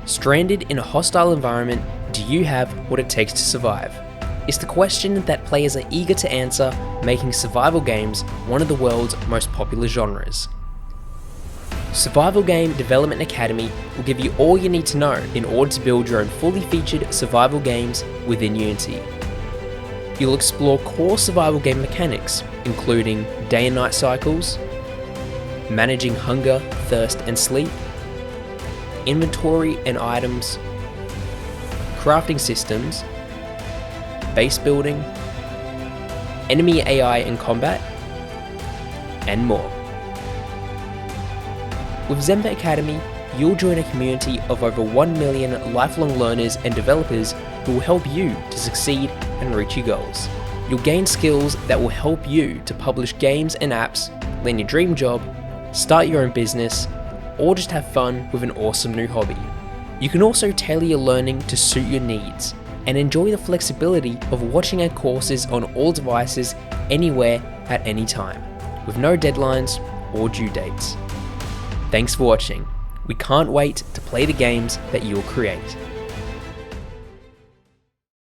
Stranded in a hostile environment, do you have what it takes to survive? It's the question that players are eager to answer, making survival games one of the world's most popular genres. Survival Game Development Academy will give you all you need to know in order to build your own fully featured survival games within Unity. You'll explore core survival game mechanics, including day and night cycles, managing hunger, thirst and sleep, inventory and items, crafting systems, base building, enemy AI and combat, and more. With Zenva Academy, you'll join a community of over 1 million lifelong learners and developers who will help you to succeed and reach your goals. You'll gain skills that will help you to publish games and apps, land your dream job, start your own business, or just have fun with an awesome new hobby. You can also tailor your learning to suit your needs and enjoy the flexibility of watching our courses on all devices anywhere at any time, with no deadlines or due dates. Thanks for watching. We can't wait to play the games that you'll create.